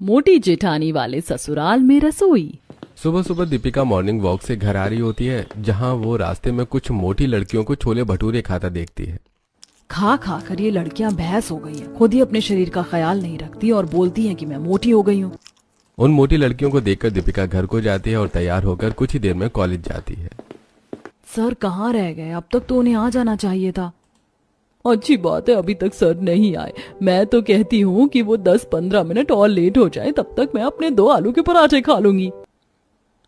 मोटी जेठानी वाले ससुराल में रसोई। सुबह सुबह दीपिका मॉर्निंग वॉक से घर आ रही होती है, जहां वो रास्ते में कुछ मोटी लड़कियों को छोले भटूरे खाता देखती है। खा खा कर ये लड़कियां भैंस हो गई हैं, खुद ही अपने शरीर का ख्याल नहीं रखती और बोलती हैं कि मैं मोटी हो गई हूँ। उन मोटी लड़कियों को देखकर दीपिका घर को जाती है और तैयार होकर कुछ ही देर में कॉलेज जाती है। सर कहाँ रह गए? अब तक तो उन्हें आ जाना चाहिए था। अच्छी बात है, अभी तक सर नहीं आए। मैं तो कहती हूँ कि वो 10-15 मिनट और लेट हो जाए, तब तक मैं अपने 2 आलू के पराठे खा लूंगी।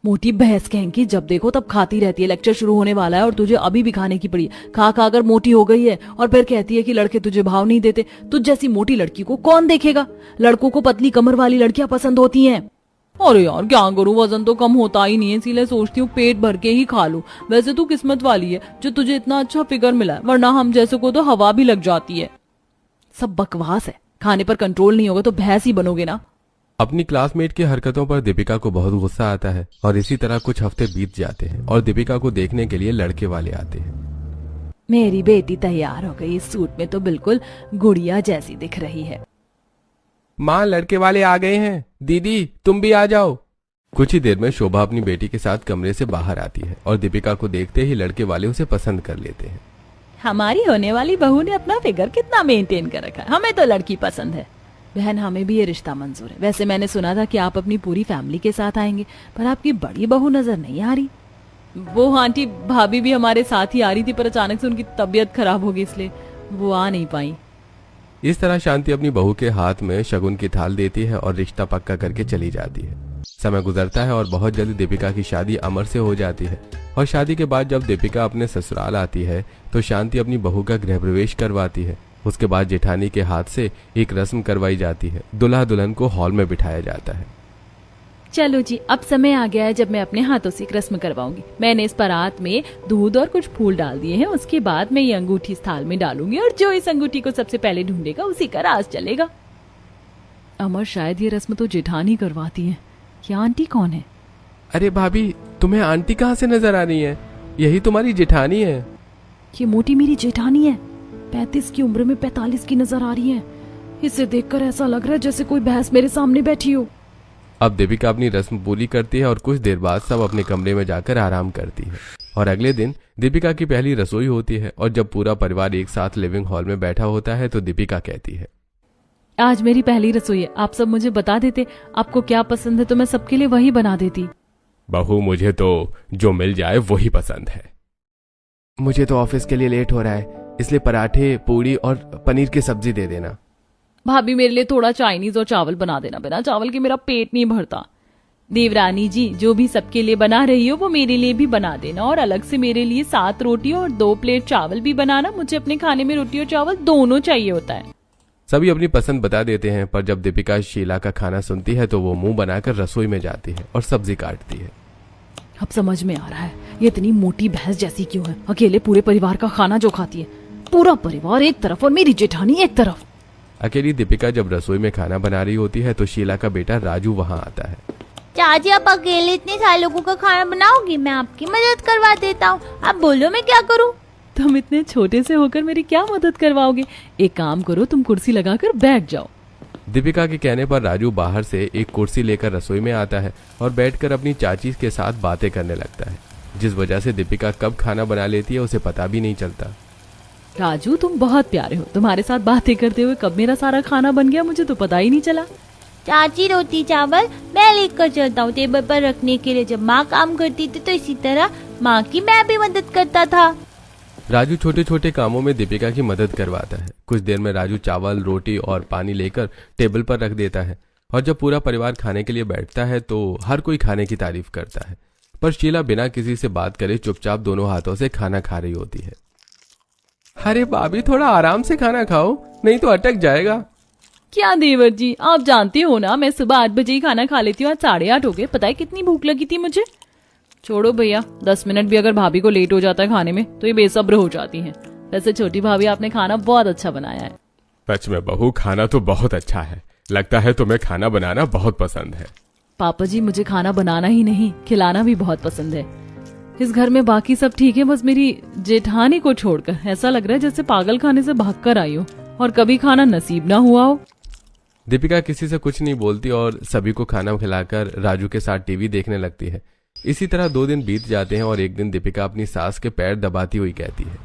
मोटी भैंस कहेंगी, जब देखो तब खाती रहती है। लेक्चर शुरू होने वाला है और तुझे अभी भी खाने की पड़ी। खा खा कर मोटी हो गई है और फिर कहती है कि लड़के तुझे भाव नहीं देते। तुझ जैसी मोटी लड़की को कौन देखेगा? लड़कों को पतली कमर वाली लड़कियां पसंद होती हैं। अरे यार क्या करूं, वजन तो कम होता ही नहीं है, इसीलिए सोचती हूँ पेट भर के ही खा लूं। वैसे तू किस्मत वाली है जो तुझे इतना अच्छा फिगर मिला है, वरना हम जैसे को तो हवा भी लग जाती है। सब बकवास है, खाने पर कंट्रोल नहीं होगा तो भैंस ही बनोगे ना। अपनी क्लासमेट की हरकतों पर दीपिका को बहुत गुस्सा आता है और इसी तरह कुछ हफ्ते बीत जाते हैं और दीपिका को देखने के लिए लड़के वाले आते हैं। मेरी बेटी तैयार हो गई, इस सूट में तो बिल्कुल गुड़िया जैसी दिख रही है। माँ लड़के वाले आ गए हैं, दीदी तुम भी आ जाओ। कुछ ही देर में शोभा अपनी बेटी के साथ कमरे से बाहर आती है और दीपिका को देखते ही लड़के वाले उसे पसंद कर लेते हैं। हमारी होने वाली बहू ने अपना फिगर कितना मेंटेन कर रखा है, हमें तो लड़की पसंद है। बहन हमें भी ये रिश्ता मंजूर है। वैसे मैंने सुना था कि आप अपनी पूरी फैमिली के साथ आएंगे, पर आपकी बड़ी बहू नजर नहीं आ रही। वो आंटी भाभी भी हमारे साथ ही आ रही थी, पर अचानक से उनकी तबीयत खराब हो गई, इसलिए वो आ नहीं पाई। इस तरह शांति अपनी बहू के हाथ में शगुन की थाल देती है और रिश्ता पक्का करके चली जाती है। समय गुजरता है और बहुत जल्दी दीपिका की शादी अमर से हो जाती है। और शादी के बाद जब दीपिका अपने ससुराल आती है तो शांति अपनी बहू का गृह प्रवेश करवाती है। उसके बाद जेठानी के हाथ से एक रस्म करवाई जाती है। दुल्हा दुल्हन को हॉल में बिठाया जाता है। चलो जी, अब समय आ गया है जब मैं अपने हाथों से एक रस्म करवाऊंगी। मैंने इस परात में दूध और कुछ फूल डाल दिए हैं। उसके बाद मैं ये अंगूठी इस थाल में डालूंगी और जो इस अंगूठी को सबसे पहले ढूंढेगा उसी का राज चलेगा। अमर शायद ये रस्म तो जेठानी करवाती है। क्या आंटी कौन है? अरे भाभी, तुम्हें आंटी कहाँ से नजर आ रही है? यही तुम्हारी जेठानी है। ये मोटी मेरी जेठानी है। 35 की उम्र में 45 की नजर आ रही है। इसे देखकर ऐसा लग रहा है जैसे कोई भैंस मेरे सामने बैठी हो। अब दीपिका अपनी रस्म पूरी करती है और कुछ देर बाद सब अपने कमरे में जाकर आराम करती है। और अगले दिन दीपिका की पहली रसोई होती है और जब पूरा परिवार एक साथ लिविंग हॉल में बैठा होता है तो दीपिका कहती है, आज मेरी पहली रसोई है। आप सब मुझे बता देते आपको क्या पसंद है तो मैं सबके लिए वही बना देती। बहू मुझे तो जो मिल जाए वही पसंद है। मुझे तो ऑफिस के लिए लेट हो रहा है, इसलिए पराठे, पूरी और पनीर की सब्जी दे देना। भाभी मेरे लिए थोड़ा चाइनीज और चावल बना देना, बिना चावल के मेरा पेट नहीं भरता। देवरानी जी, जो भी सबके लिए बना रही हो वो मेरे लिए भी बना देना और अलग से मेरे लिए 7 रोटी और 2 प्लेट चावल भी बनाना। मुझे अपने खाने में रोटी और चावल दोनों चाहिए होता है। सभी अपनी पसंद बता देते हैं, पर जब दीपिका शीला का खाना सुनती है तो वो मुंह बनाकर रसोई में जाती है और सब्जी काटती है। अब समझ में आ रहा है ये इतनी मोटी भैंस जैसी क्यों है। अकेले पूरे परिवार का खाना जो खाती है, पूरा परिवार एक तरफ और मेरी जेठानी एक तरफ। अकेली दीपिका जब रसोई में खाना बना रही होती है तो शीला का बेटा राजू वहाँ आता है। चाची, आप अकेले इतने सारे लोगों का खाना बनाओगी? मैं आपकी मदद करवा देता हूँ। आप बोलो मैं क्या करूँ? तुम इतने छोटे से होकर मेरी क्या मदद करवाओगे? एक काम करो, तुम कुर्सी लगाकर बैठ जाओ। दीपिका के कहने पर राजू बाहर से एक कुर्सी लेकर रसोई में आता है और बैठकर अपनी चाची के साथ बातें करने लगता है, जिस वजह से दीपिका कब खाना बना लेती है उसे पता भी नहीं चलता। राजू तुम बहुत प्यारे हो, तुम्हारे साथ बातें करते हुए कब मेरा सारा खाना बन गया मुझे तो पता ही नहीं चला। चाची, रोटी चावल मैं लेकर चलता हूँ टेबल पर रखने के लिए। जब माँ काम करती थी तो इसी तरह माँ की मैं भी मदद करता था। राजू छोटे छोटे कामों में दीपिका की मदद करवाता है। कुछ देर में राजू चावल, रोटी और पानी लेकर टेबल पर रख देता है और जब पूरा परिवार खाने के लिए बैठता है तो हर कोई खाने की तारीफ करता है, पर शीला बिना किसी से बात करे चुपचाप दोनों हाथों से खाना खा रही होती है। अरे भाभी, थोड़ा आराम से खाना खाओ, नहीं तो अटक जाएगा। क्या देवर जी, आप जानते हो ना मैं सुबह 8 बजे ही खाना खा लेती हूँ। आज 8:30 हो गए। पता है कितनी भूख लगी थी मुझे। छोड़ो भैया, 10 मिनट भी अगर भाभी को लेट हो जाता है खाने में तो ये बेसब्र हो जाती हैं। वैसे छोटी भाभी, आपने खाना बहुत अच्छा बनाया है। सच में बहू, खाना तो बहुत अच्छा है। लगता है तुम्हें खाना बनाना बहुत पसंद है। पापा जी, मुझे खाना बनाना ही नहीं खिलाना भी बहुत पसंद है। इस घर में बाकी सब ठीक है, बस मेरी जेठानी को छोड़कर ऐसा लग रहा है जैसे पागल खाने से भाग कर आई हो और कभी खाना नसीब ना हुआ हो। दीपिका किसी से कुछ नहीं बोलती और सभी को खाना खिलाकर राजू के साथ टीवी देखने लगती है। इसी तरह 2 दिन बीत जाते हैं और एक दिन दीपिका अपनी सास के पैर दबाती हुई कहती है,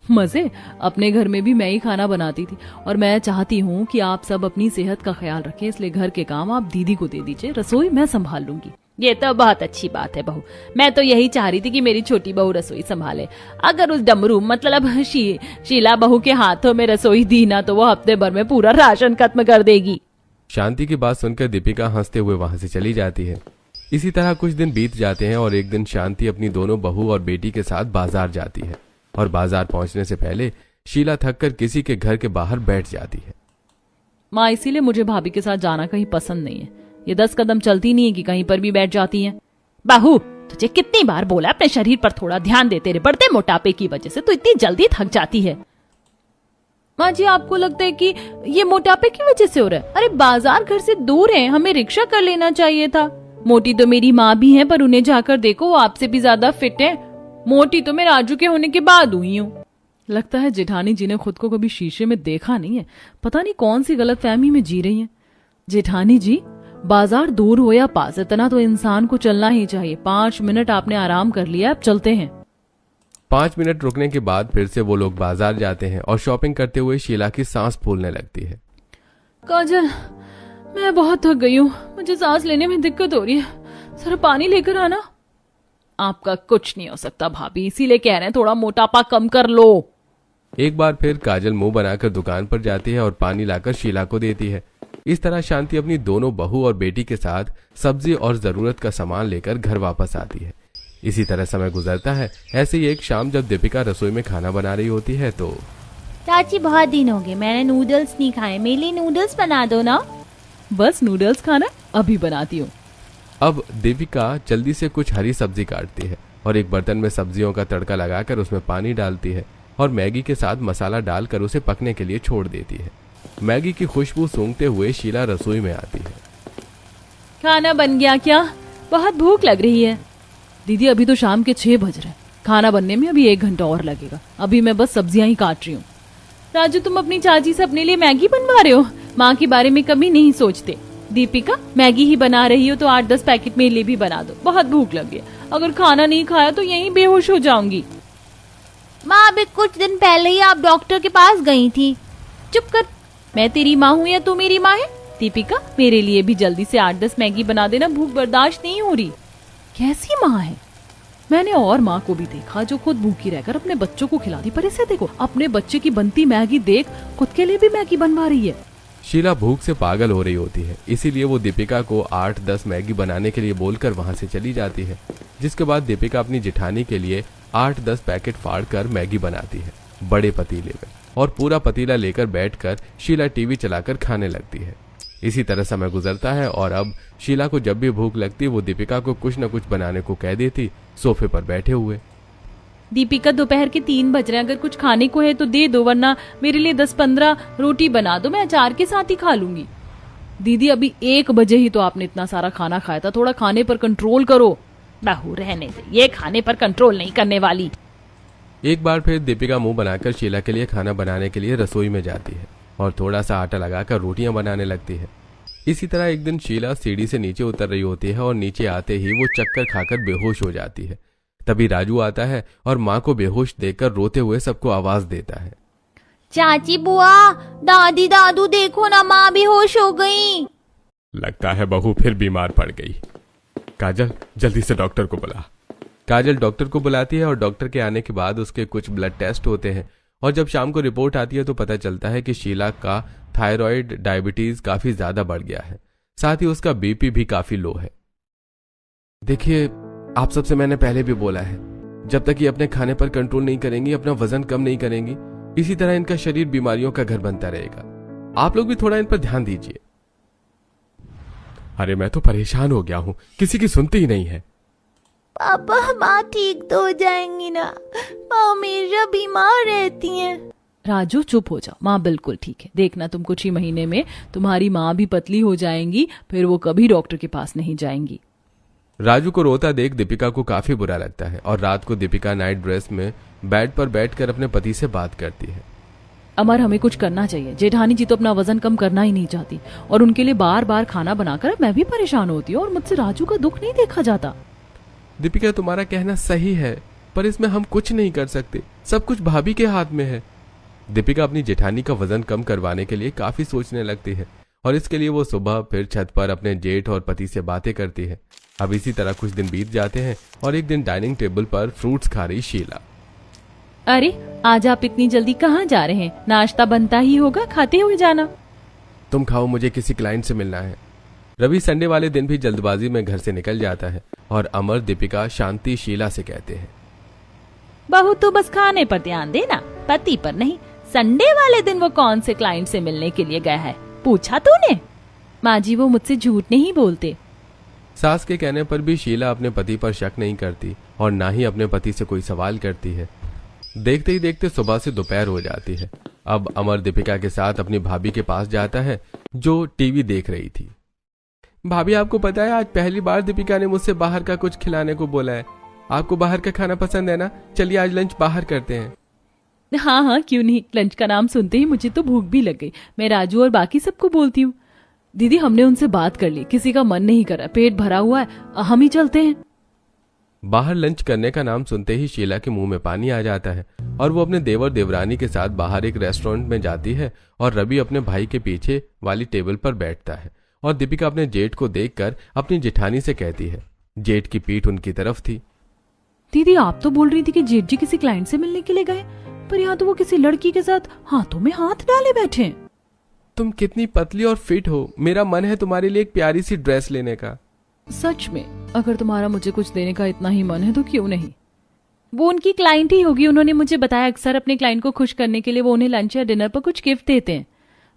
मजे, अपने घर में भी मैं ही खाना बनाती थी और मैं चाहती हूँ कि आप सब अपनी सेहत का ख्याल रखें, इसलिए घर के काम आप दीदी को दे दीजिए, रसोई मैं संभाल लूंगी। ये तो बहुत अच्छी बात है बहू। मैं तो यही चाह रही थी कि मेरी छोटी बहू रसोई संभाले। अगर उस डमरू मतलब शीला बहू के हाथों में रसोई दी ना तो वो हफ्ते भर में पूरा राशन खत्म कर देगी। शांति की बात सुनकर दीपिका हंसते हुए वहां से चली जाती है। इसी तरह कुछ दिन बीत जाते हैं और एक दिन शांति अपनी दोनों बहू और बेटी के साथ बाजार जाती है और बाजार पहुंचने से पहले शीला थककर किसी के घर के बाहर बैठ जाती है। माँ, इसीलिए मुझे भाभी के साथ जाना कहीं पसंद नहीं है। ये 10 कदम चलती नहीं है कि कहीं पर भी बैठ जाती है। बहू, तुझे कितनी बार बोला अपने शरीर पर थोड़ा ध्यान दे, तेरे बढ़ते मोटापे की वजह से तू इतनी जल्दी थक जाती है। माँ जी, आपको लगता है कि ये मोटापे की वजह से हो रहा है? अरे बाजार घर से दूर है, हमें रिक्शा कर लेना चाहिए था। मोटी तो मेरी माँ भी है, पर उन्हें जाकर देखो, वो आपसे भी ज्यादा फिट है। मोटी तो मैं राजू के होने के बाद हुई हूँ। लगता है जेठानी जी ने खुद को कभी शीशे में देखा नहीं है, पता नहीं कौन सी गलतफहमी में जी रही है। जेठानी जी, बाजार दूर हो या पास, इतना तो इंसान को चलना ही चाहिए। 5 मिनट आपने आराम कर लिया, अब चलते हैं। 5 मिनट रुकने के बाद फिर से वो लोग बाजार जाते हैं और शॉपिंग करते हुए शीला की सांस फूलने लगती है। काजल, मैं बहुत थक गई हूँ, मुझे सांस लेने में दिक्कत हो रही है, जरा पानी लेकर आना। आपका कुछ नहीं हो सकता भाभी, इसीलिए कह रहे हैं थोड़ा मोटापा कम कर लो। एक बार फिर काजल मुंह बनाकर दुकान पर जाती है और पानी लाकर शीला को देती है। इस तरह शांति अपनी दोनों बहू और बेटी के साथ सब्जी और जरूरत का सामान लेकर घर वापस आती है। इसी तरह समय गुजरता है। ऐसे ही एक शाम जब दीपिका रसोई में खाना बना रही होती है तो चाची, बहुत दिन हो गए मैंने नूडल्स नहीं खाए, मेरे लिए नूडल्स बना दो ना। बस नूडल्स खाना? अभी बनाती हूँ। अब दीपिका जल्दी से कुछ हरी सब्जी काटती है और एक बर्तन में सब्जियों का तड़का लगाकर उसमें पानी डालती है और मैगी के साथ मसाला डालकर उसे पकने के लिए छोड़ देती है। मैगी की खुशबू सूंघते हुए शीला रसोई में आती है। खाना बन गया क्या? बहुत भूख लग रही है। दीदी, अभी तो शाम के 6 बज रहे हैं, खाना बनने में अभी 1 घंटा और लगेगा। अभी मैं बस सब्जियां ही काट रही हूँ। राजू, तुम अपनी चाची से अपने लिए मैगी बनवा रहे हो? माँ के बारे में कभी नहीं सोचते। दीपिका, मैगी ही बना रही हो तो 8-10 पैकेट मेरे लिए भी बना दो, बहुत भूख लगी है। अगर खाना नहीं खाया तो यहीं बेहोश हो जाऊंगी। माँ, अभी कुछ दिन पहले ही आप डॉक्टर के पास गई थी। चुप कर, मैं तेरी माँ हूँ या तू मेरी माँ है? दीपिका, मेरे लिए भी जल्दी से 8-10 मैगी बना देना, भूख बर्दाश्त नहीं हो रही। कैसी माँ है? मैंने और माँ को भी देखा जो खुद भूखी रहकर अपने बच्चों को खिलाती, पर इसे देखो, अपने बच्चे की बनती मैगी देख खुद के लिए भी मैगी बनवा रही है। शीला भूख से पागल हो रही होती है, इसीलिए वो दीपिका को 8-10 मैगी बनाने के लिए बोलकर वहां से चली जाती है। जिसके बाद दीपिका अपनी जेठानी के लिए 8-10 पैकेट फाड़कर मैगी बनाती है बड़े पतीले में, और पूरा पतीला लेकर बैठकर शीला टीवी चलाकर खाने लगती है। इसी तरह समय गुजरता है और अब शीला को जब भी भूख लगती वो दीपिका को कुछ न कुछ बनाने को कह देती, सोफे पर बैठे हुए। दीपिका, दोपहर के 3 बज रहे हैं, अगर कुछ खाने को है तो दे दो, वरना मेरे लिए 10-15 रोटी बना दो, मैं अचार के साथ ही खा लूंगी। दीदी, अभी 1 बजे ही तो आपने इतना सारा खाना खाया था, थोड़ा खाने पर कंट्रोल करो। बहू, रहने दे, ये खाने पर कंट्रोल नहीं करने वाली। एक बार फिर दीपिका मुंह बनाकर शीला के लिए खाना बनाने के लिए रसोई में जाती है और थोड़ा सा आटा लगाकर रोटियां बनाने लगती है। इसी तरह एक दिन शीला सीढ़ी से नीचे उतर रही होती है और नीचे आते ही वो चक्कर खाकर बेहोश हो जाती है। तभी राजू आता है और माँ को बेहोश देखकर रोते हुए सबको आवाज देता है, चाची, बुआ, दादी, दादू, देखो ना, माँ बेहोश हो गई। लगता है बहू फिर बीमार पड़ गई। काजल, जल्दी से डॉक्टर को बुला। काजल डॉक्टर को बुलाती है और डॉक्टर के आने के बाद उसके कुछ ब्लड टेस्ट होते हैं और जब शाम को रिपोर्ट आती है तो पता चलता है कि शीला का थायराइड डायबिटीज काफी ज्यादा बढ़ गया है, साथ ही उसका बीपी भी काफी लो है। देखिए, आप सबसे मैंने पहले भी बोला है, जब तक ये अपने खाने पर कंट्रोल नहीं करेंगी, अपना वजन कम नहीं करेंगी, इसी तरह इनका शरीर बीमारियों का घर बनता रहेगा। आप लोग भी थोड़ा इन पर ध्यान दीजिए। अरे मैं तो परेशान हो गया हूं, किसी की सुनती ही नहीं है। पापा, माँ ठीक तो हो जाएंगी ना? माँ हमेशा बीमार रहती हैं। राजू, चुप हो जाओ, माँ बिल्कुल ठीक है। देखना, तुम कुछ ही महीने में तुम्हारी माँ भी पतली हो जाएंगी, फिर वो कभी डॉक्टर के पास नहीं जाएंगी। राजू को रोता देख दीपिका को काफी बुरा लगता है और रात को दीपिका नाइट ड्रेस में बेड पर बैठकर अपने पति से बात करती है। अमर, हमें कुछ करना चाहिए। जेठानी जी तो अपना वजन कम करना ही नहीं चाहती और उनके लिए बार बार खाना बनाकर मैं भी परेशान होती हूँ और मुझसे राजू का दुख नहीं देखा जाता। दीपिका, तुम्हारा कहना सही है, पर इसमें हम कुछ नहीं कर सकते, सब कुछ भाभी के हाथ में है। दीपिका अपनी जेठानी का वजन कम करवाने के लिए काफी सोचने लगती है और इसके लिए वो सुबह फिर छत पर अपने जेठ और पति से बातें करती है। अब इसी तरह कुछ दिन बीत जाते हैं और एक दिन डाइनिंग टेबल पर फ्रूट्स खा रही शीला। अरे आज आप इतनी जल्दी कहाँ जा रहे हैं? नाश्ता बनता ही होगा, खाते हुए जाना। तुम खाओ, मुझे किसी क्लाइंट से मिलना है। रवि संडे वाले दिन भी जल्दबाजी में घर से निकल जाता है और अमर, दीपिका, शांति शीला से कहते हैं, बहू तो बस खाने पर ध्यान देना, पति पर नहीं। संडे वाले दिन वो कौन से क्लाइंट से मिलने के लिए गया है, पूछा तूने? माँ जी, वो मुझसे झूठ नहीं बोलते। सास के कहने पर भी शीला अपने पति पर शक नहीं करती और ना ही अपने पति से कोई सवाल करती है। देखते ही देखते सुबह से दोपहर हो जाती है। अब अमर दीपिका के साथ अपनी भाभी के पास जाता है जो टीवी देख रही थी। भाभी, आपको पता है आज पहली बार दीपिका ने मुझसे बाहर का कुछ खिलाने को बोला है। आपको बाहर का खाना पसंद है ना? चलिए आज लंच बाहर करते हैं। हाँ हाँ, क्यों नहीं। लंच का नाम सुनते ही मुझे तो भूख भी लग गई। मैं राजू और बाकी सबको बोलती हूँ। दीदी, हमने उनसे बात कर ली, किसी का मन नहीं कर रहा, पेट भरा हुआ है, हम ही चलते हैं। बाहर लंच करने का नाम सुनते ही शीला के मुंह में पानी आ जाता है और वो अपने देवर देवरानी के साथ बाहर एक रेस्टोरेंट में जाती है और रवि अपने भाई के पीछे वाली टेबल पर बैठता है और दीपिका अपने जेठ को देखकर अपनी जेठानी से कहती है। जेठ की पीठ उनकी तरफ थी। दीदी, आप तो बोल रही थी कि जेठ जी किसी क्लाइंट से मिलने के लिए गए, पर यहाँ तो वो किसी लड़की के साथ हाथों में हाथ डाले बैठे हैं। तुम कितनी पतली और फिट हो, मेरा मन है तुम्हारे लिए एक प्यारी सी ड्रेस लेने का। सच में, अगर तुम्हारा मुझे कुछ देने का इतना ही मन है तो क्यों नहीं। वो उनकी क्लाइंट ही होगी, उन्होंने मुझे बताया अक्सर अपने क्लाइंट को खुश करने के लिए वो उन्हें लंच या डिनर पर कुछ गिफ्ट देते हैं।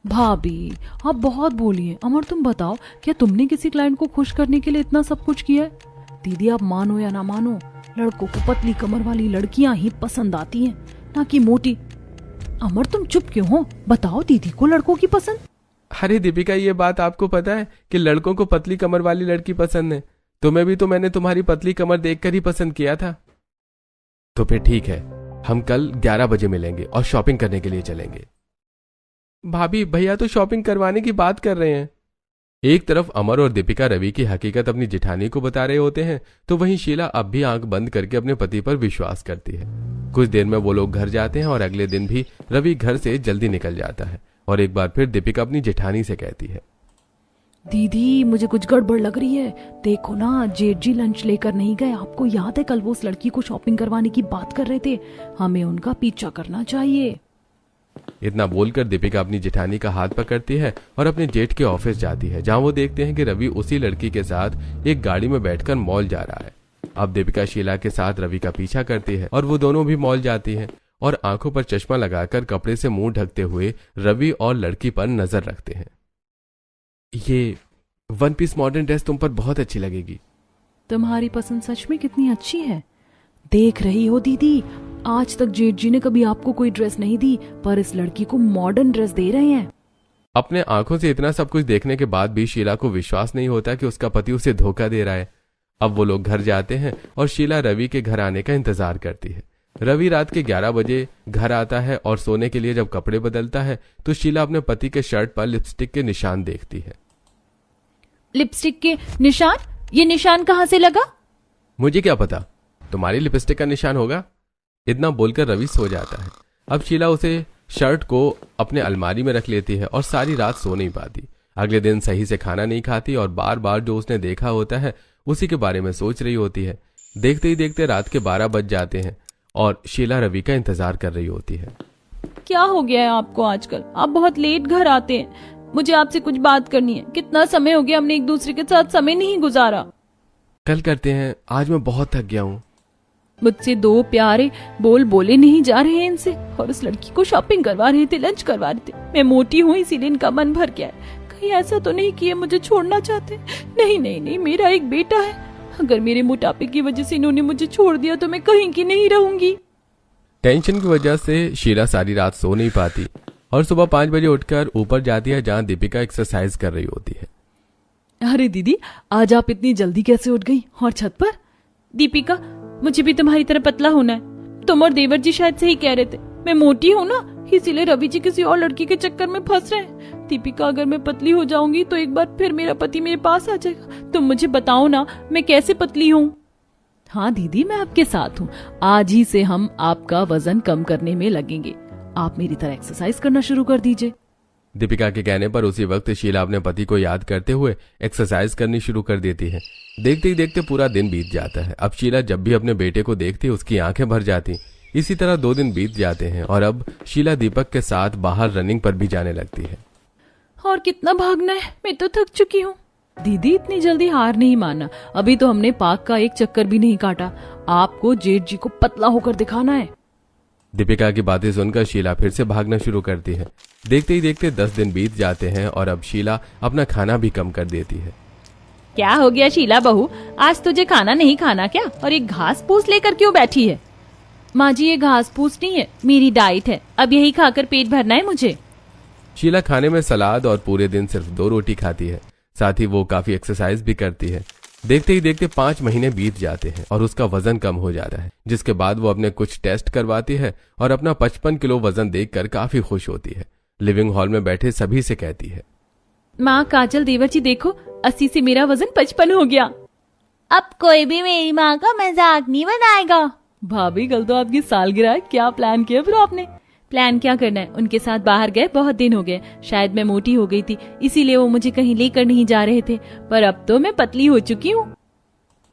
भाभी, आप बहुत बोली हैं। अमर, तुम बताओ, क्या तुमने किसी क्लाइंट को खुश करने के लिए इतना सब कुछ किया है? दीदी, आप मानो या ना मानो, लड़कों को पतली कमर वाली लड़कियां ही पसंद आती हैं, ना कि मोटी। अमर, तुम चुप क्यों हो? बताओ दीदी को लड़कों की पसंद। अरे दीपिका, ये बात आपको पता है कि लड़कों को पतली कमर वाली लड़की पसंद है? तुम्हें भी तो मैंने तुम्हारी पतली कमर देखकर ही पसंद किया था। तो फिर ठीक है, हम कल 11 बजे मिलेंगे और शॉपिंग करने के लिए चलेंगे। भाभी, भैया तो शॉपिंग करवाने की बात कर रहे हैं। एक तरफ अमर और दीपिका रवि की हकीकत अपनी जेठानी को बता रहे होते हैं तो वहीं शीला अब भी आंख बंद करके अपने पति पर विश्वास करती है। कुछ देर में वो लोग घर जाते हैं और अगले दिन भी रवि घर से जल्दी निकल जाता है और एक बार फिर दीपिका अपनी जेठानी से कहती है, दीदी, मुझे कुछ गड़बड़ लग रही है। देखो ना, जेठ जी लंच लेकर नहीं गए। आपको याद है कल वो उस लड़की को शॉपिंग करवाने की बात कर रहे थे, हमें उनका पीछा करना चाहिए। इतना बोलकर दीपिका अपनी जेठानी का हाथ पकड़ती है और अपने जेठ के ऑफिस जाती है, जहां वो देखते हैं कि रवि उसी लड़की के साथ एक गाड़ी में बैठकर मॉल जा रहा है। अब दीपिका शीला के साथ रवि का पीछा करती है और वो दोनों भी मॉल जाती हैं और आंखों पर चश्मा लगाकर कपड़े से मुंह ढकते हुए रवि और लड़की पर नजर रखते हैं। ये वन पीस मॉडर्न ड्रेस तुम पर बहुत अच्छी लगेगी। तुम्हारी पसंद सच में कितनी अच्छी है। देख रही हो दीदी, आज तक जेठ जी ने कभी आपको कोई ड्रेस नहीं दी, पर इस लड़की को मॉडर्न ड्रेस दे रहे हैं। अपने आंखों से इतना सब कुछ देखने के बाद भी शीला को विश्वास नहीं होता कि उसका पति उसे धोखा दे रहा है। अब वो लोग घर जाते हैं और शीला रवि के घर आने का इंतजार करती है। रवि रात के 11 बजे घर आता है और सोने के लिए जब कपड़े बदलता है तो शीला अपने पति के शर्ट पर लिपस्टिक के निशान देखती है। लिपस्टिक के निशान? ये निशान कहाँ से लगा? मुझे क्या पता, तुम्हारी लिपस्टिक का निशान होगा। इतना बोलकर रवि सो जाता है। अब शीला उसे शर्ट को अपने अलमारी में रख लेती है और सारी रात सो नहीं पाती। अगले दिन सही से खाना नहीं खाती और बार बार जो उसने देखा होता है उसी के बारे में सोच रही होती है। देखते ही देखते रात के 12 बज जाते हैं और शीला रवि का इंतजार कर रही होती है। क्या हो गया है आपको आजकल? आप बहुत लेट घर आते हैं। मुझे आपसे कुछ बात करनी है। कितना समय हो गया हमने एक दूसरे के साथ समय नहीं गुजारा। कल करते हैं, आज मैं बहुत थक गया हूँ। मुझसे 2 प्यारे बोल बोले नहीं जा रहे हैं इनसे, और उस लड़की को शॉपिंग करवा रहे थे, लंच करवा रहे थे। मैं मोटी हूँ इसीलिए इनका मन भर गया है। कहीं ऐसा तो नहीं कि ये मुझे छोड़ना चाहते? नहीं नहीं नहीं, मेरा एक बेटा है। अगर मेरे मोटापे की वजह से इन्होंने मुझे छोड़ दिया तो मैं कहीं की नहीं रहूंगी। टेंशन की वजह से शीला सारी रात सो नहीं पाती और सुबह 5 बजे उठकर ऊपर जाती है जहाँ दीपिका एक्सरसाइज कर रही होती है। अरे दीदी, आज आप इतनी जल्दी कैसे उठ गई और छत पर? दीपिका, मुझे भी तुम्हारी तरह पतला होना है। तुम और देवर जी शायद सही कह रहे थे। मैं मोटी हूँ ना, इसीलिए रवि जी किसी और लड़की के चक्कर में फंस रहे हैं। दीपिका, अगर मैं पतली हो जाऊंगी तो एक बार फिर मेरा पति मेरे पास आ जाएगा। तुम मुझे बताओ ना, मैं कैसे पतली हूँ? हाँ दीदी, मैं आपके साथ हूँ। आज ही से हम आपका वजन कम करने में लगेंगे। आप मेरी तरह एक्सरसाइज करना शुरू कर दीजिए। दीपिका के कहने पर उसी वक्त शीला अपने पति को याद करते हुए एक्सरसाइज करनी शुरू कर देती है। देखते ही देखते पूरा दिन बीत जाता है। अब शीला जब भी अपने बेटे को देखती उसकी आंखें भर जाती। इसी तरह 2 दिन बीत जाते हैं और अब शीला दीपक के साथ बाहर रनिंग पर भी जाने लगती है। और कितना भागना है, मैं तो थक चुकी हूँ। दीदी, इतनी जल्दी हार नहीं मानना। अभी तो हमने पार्क का एक चक्कर भी नहीं काटा। आपको जेठ जी को पतला होकर दिखाना है। दीपिका की बातें सुनकर शीला फिर से भागना शुरू करती है। देखते ही देखते 10 दिन बीत जाते हैं और अब शीला अपना खाना भी कम कर देती है। क्या हो गया शीला बहू, आज तुझे खाना नहीं खाना क्या? और एक घास फूस लेकर क्यों बैठी है? माँ जी, ये घास फूस नहीं है, मेरी डाइट है। अब यही खाकर पेट भरना है मुझे। शीला खाने में सलाद और पूरे दिन सिर्फ 2 रोटी खाती है। साथ ही वो काफी एक्सरसाइज भी करती है। देखते ही देखते 5 महीने बीत जाते हैं और उसका वजन कम हो जाता है, जिसके बाद वो अपने कुछ टेस्ट करवाती है और अपना 55 किलो वजन देखकर काफी खुश होती है। लिविंग हॉल में बैठे सभी से कहती है, माँ काजल, देवर जी देखो, 80 से मेरा वजन 55 हो गया। अब कोई भी मेरी माँ का मजाक नहीं बनाएगा। भाभी, कल तो आपकी सालगिरह है, क्या प्लान किया फिर आपने? प्लान क्या करना है, उनके साथ बाहर गए, बहुत दिन हो गए। शायद मैं मोटी हो गई थी, इसीलिए वो मुझे कहीं लेकर नहीं जा रहे थे, पर अब तो मैं पतली हो चुकी हूँ।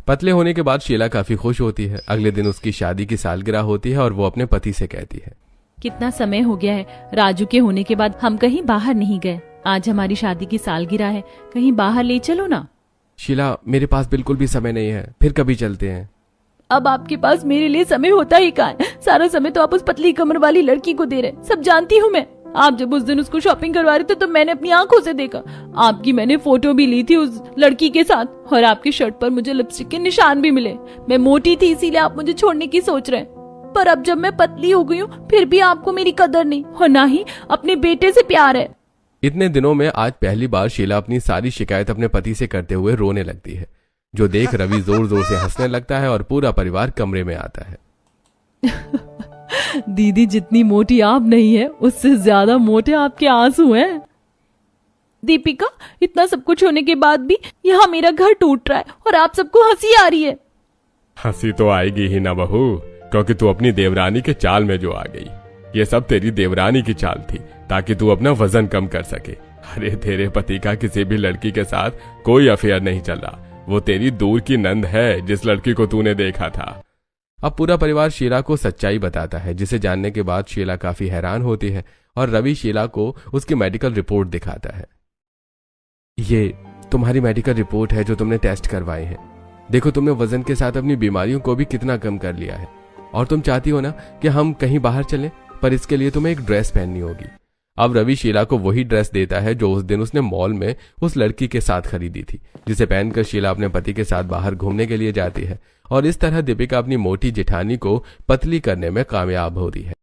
पतले होने के बाद शीला काफी खुश होती है। अगले दिन उसकी शादी की सालगिरह होती है और वो अपने पति से कहती है, कितना समय हो गया है, राजू के होने के बाद हम कहीं बाहर नहीं गए। आज हमारी शादी की सालगिरह है, कहीं बाहर ले चलो ना। शीला, मेरे पास बिल्कुल भी समय नहीं है, फिर कभी चलते हैं। अब आपके पास मेरे लिए समय होता ही कहाँ है? सारा समय तो आप उस पतली कमर वाली लड़की को दे रहे, सब जानती हूँ मैं। आप जब उस दिन उसको शॉपिंग करवा रहे थे तो मैंने अपनी आंखों से देखा। आपकी मैंने फोटो भी ली थी उस लड़की के साथ और आपकी शर्ट पर मुझे लिपस्टिक के निशान भी मिले। मैं मोटी थी, इसीलिए आप मुझे छोड़ने की सोच रहे हैं, पर अब जब मैं पतली हो गई हूँ फिर भी आपको मेरी कदर नहीं और ना ही अपने बेटे से प्यार है। इतने दिनों में आज पहली बार शीला अपनी सारी शिकायत अपने पति से करते हुए रोने लगती है, जो देख रवि जोर जोर से हंसने लगता है और पूरा परिवार कमरे में आता है। दीदी, जितनी मोटी आप नहीं है, उससे ज्यादा मोटे आपके आंसू हैं। दीपिका, इतना सब कुछ होने के बाद भी यहाँ मेरा घर टूट रहा है और आप सबको हंसी आ रही है। हंसी तो आएगी ही ना बहू, क्योंकि तू अपनी देवरानी के चाल में जो आ गई। ये सब तेरी देवरानी की चाल थी, ताकि तू अपना वजन कम कर सके। अरे तेरे पति का किसी भी लड़की के साथ कोई अफेयर नहीं चल रहा, वो तेरी दूर की नंद है जिस लड़की को तूने देखा था। अब पूरा परिवार शीला को सच्चाई बताता है, जिसे जानने के बाद शीला काफी हैरान होती है और रवि शीला को उसकी मेडिकल रिपोर्ट दिखाता है। ये तुम्हारी मेडिकल रिपोर्ट है जो तुमने टेस्ट करवाए हैं। देखो, तुमने वजन के साथ अपनी बीमारियों को भी कितना कम कर लिया है। और तुम चाहती हो ना कि हम कहीं बाहर चलें, पर इसके लिए तुम्हें एक ड्रेस पहननी होगी। अब रवि शीला को वही ड्रेस देता है जो उस दिन उसने मॉल में उस लड़की के साथ खरीदी थी, जिसे पहनकर शीला अपने पति के साथ बाहर घूमने के लिए जाती है और इस तरह दीपिका अपनी मोटी जेठानी को पतली करने में कामयाब होती है।